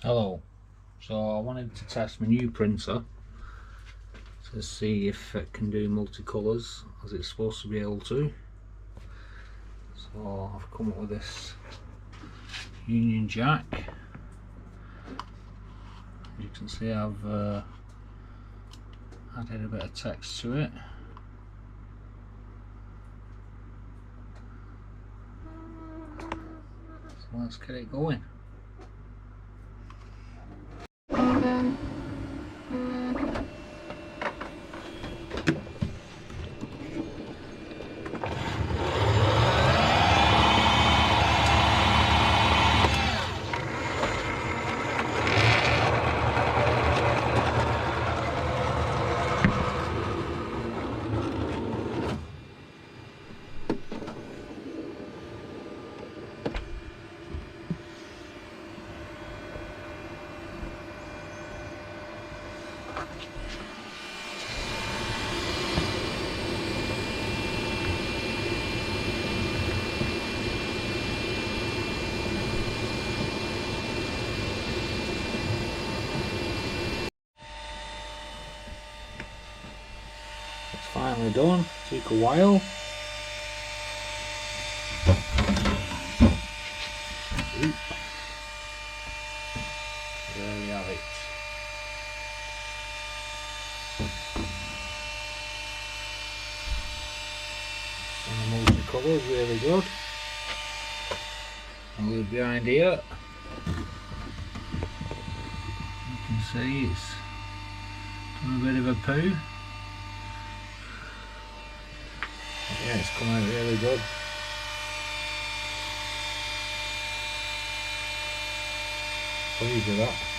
Hello. So I wanted to test my new printer to see if it can do multicolours as it's supposed to be able to. So I've come up with this Union Jack. As you can see, I've added a bit of text to it. So let's get it going. It's finally done. Took a while. There we have it. And the multi-colour is really good. And look behind here. You can see it's done a bit of a poo. Yeah, it's come out really good. Pleased with that.